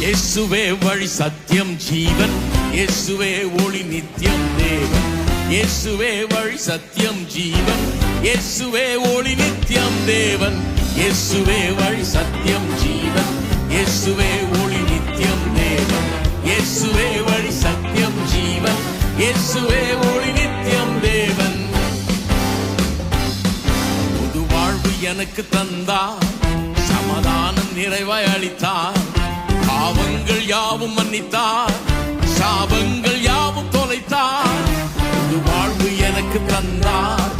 இயேசுவே வழி சத்தியம் ஜீவன், இயேசுவே ஒளி நித்தியம் தேவன். இயேசுவே வழி சத்தியம் ஜீவன், இயேசுவே ஒளி நித்தியம் தேவன். இயேசுவே வழி சத்தியம் ஜீவன், இயேசுவே ஒளி நித்தியம் தேவன். இயேசுவே வழி சத்தியம் ஜீவன், இயேசுவே ஒளி நித்தியம் தேவன். புது வாழ்வு எனக்கு தந்தார், சமாதானம் நிறைவாய் அளித்தார். பாவங்கள் யாவும் மன்னித்தார், சாபங்கள் யாவும் தொலைத்தார். புது வாழ்வு எனக்கு தந்தார்,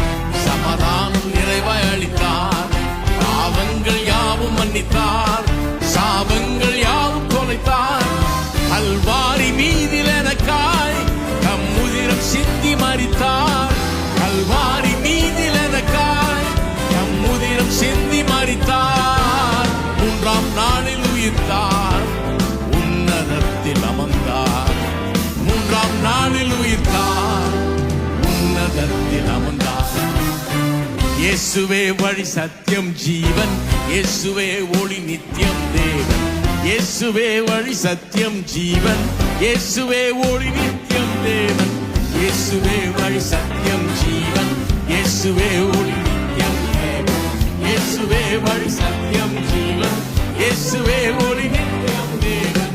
சமாதானம் நிறைவாய் அளித்தார். பாவங்கள் யாவும் மன்னித்தார், சாபங்கள் யாவும் தொலைத்தார். கல்வாரி மீதில் எனக்காய் தம் உதிரம் சிந்தி மரித்தார். கல்வாரி மீதில் எனக்காய் தம் உதிரம் சிந்தி மரித்தார். மூன்றாம் நாளில் உயிர்த்தார், உன்னதத்தில் அமர்ந்தார். மூன்றாம் நாளில் உயிர்த்தார், உன்னதத்தில் அமர்ந்தார். இயேசுவே வழி சத்தியம் ஜீவன், இயேசுவே ஒளி நித்தியம் தேவன். இயேசுவே வழி சத்தியம் ஜீவன், இயேசுவே ஒளி நித்தியம் தேவன். இயேசுவே வழி சத்தியம் ஜீவன், இயேசுவே ஒளி நித்தியம் தேவன். இயேசுவே வழி சத்தியம் ஜீவன், இயேசுவே ஒளி நித்தியம் தேவன்.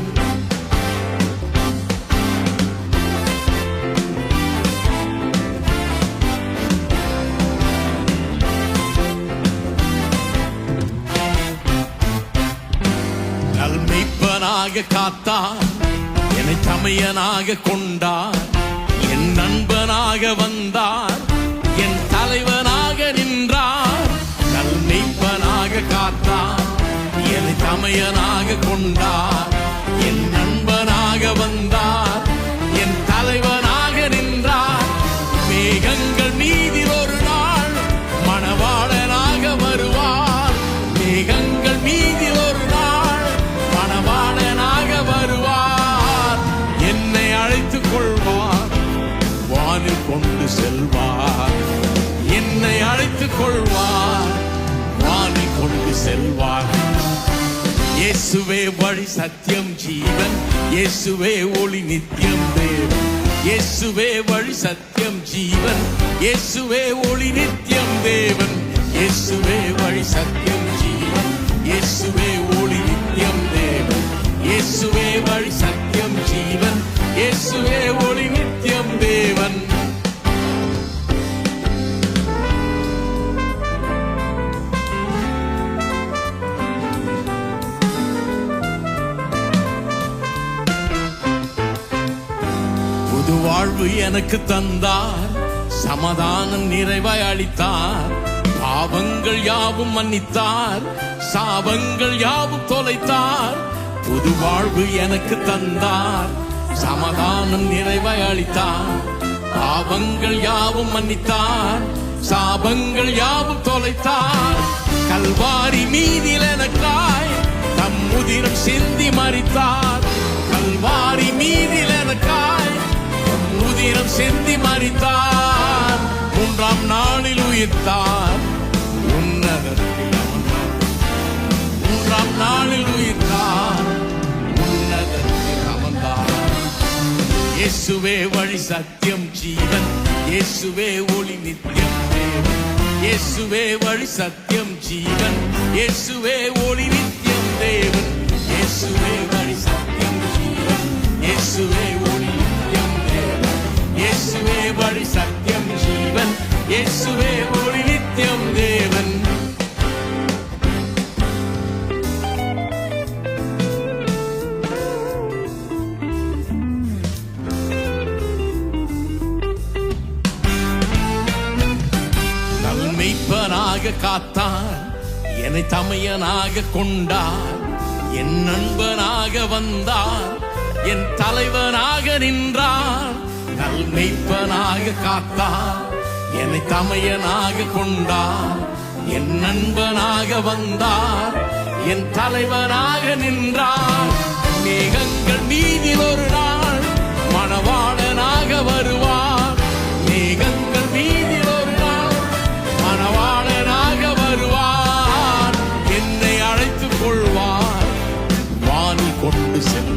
நல்மெய்ப்பனாக காத்தார், என்னை தமையனாக கொண்டார். என் நண்பனாக வந்தார், என் தலைவனாக நின்றார். நல்மெய்ப்பனாக காத்தார், என்னை தமையனாக கொண்டார். என் நண்பனாக வந்தார், என் தலைவனாக நின்றார். மேகங்கள் மீதில் ஒரு நாள் மணவாளனாக வருவார். மேகங்கள் மீதில் ஒரு நாள் மணவாளனாக வருவார். என்னை அழைத்துக் கொள்வார், வானில் கொண்டு செல்வார். என்னை அழைத்துக் கொள்வார், வானில் கொண்டு செல்வார். இயேசுவே வழி சத்தியம் ஜீவன், இயேசுவே ஒளி நித்தியம் தேவன். இயேசுவே வழி சத்தியம் ஜீவன், இயேசுவே ஒளி நித்தியம் தேவன். இயேசுவே வழி சத்தியம் ஜீவன், இயேசுவே ஒளி நித்தியம் தேவன். இயேசுவே வழி சத்தியம் ஜீவன், இயேசுவே ஒளி நித்தியம் தேவன். புது வாழ்வு எனக்கு தந்தார், சமாதானம் நிறைவாய் அளித்தார். பாவங்கள் யாவும் மன்னித்தார், சாபங்கள் யாவும் தொலைத்தார். புது வாழ்வு எனக்கு தந்தார், சமாதானம் நிறைவாய் அளித்தார். பாவங்கள் யாவும் மன்னித்தார், சாபங்கள் யாவும் தொலைத்தார். கல்வாரி மீதில் எனக்காய் தம் உதிரம் சிந்தி மரித்தார். கல்வாரி மீதில் எனக்காய் தம் உதிரம் சிந்தி மரித்தார். மூன்றாம் நாளில் உயிர்த்தார், உன்னதத்தில் அமர்ந்தார். மூன்றாம் நாளில் உயிர்த்தார், உன்னதத்தில் அமர்ந்தார். இயேசுவே வழி சத்தியம் ஜீவன், இயேசுவே ஒளி நித்தியம் தேவன். இயேசுவே வழி சத்தியம் ஜீவன், இயேசுவே ஒளி நித்தியம் தேவன். இயேசுவே வழி சத்தியம் ஜீவன், இயேசுவே ஒளி நித்தியம் தேவன். இயேசுவே வழி சத்தியம் ஜீவன், இயேசுவே ஒளி நித்தியம் தேவன். நல்மெய்ப்பனாக காத்தார், என்னை தமையனாக கொண்டார். என் நண்பனாக வந்தார், என் தலைவனாக நின்றார். நல்மெய்ப்பனாக காத்தார், என்னை தமையனாக கொண்டார். என் நண்பனாக வந்தார், என் தலைவனாக நின்றார். மேகங்கள் மீதில் ஒரு நாள் மணவாளனாக வருவார். மேகங்கள் மீதில் ஒரு நாள் மணவாளனாக வருவார். என்னை அழைத்துக் கொள்வார், வானில் கொண்டு செல்வார்.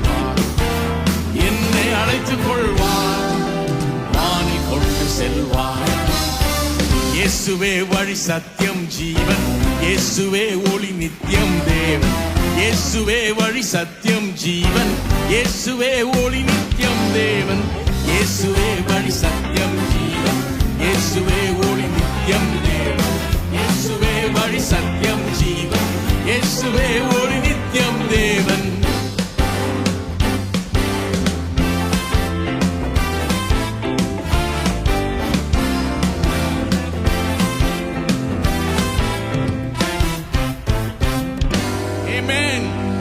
வழி சத்தியம் ஜீவன் இயேசுவே ஒளி நித்தியம் தேவன் இயேசுவே வழி சத்தியம் ஜீவன் இயேசுவே ஒளி நித்தியம் தேவன் இயேசுவே வழி சத்தியம் ஜீவன் இயேசுவே ஒளி நித்தியம் தேவன் இயேசுவே வழி சத்தியம் ஜீவன் இயேசுவே ஒளி நித்தியம் தேவன் Amen.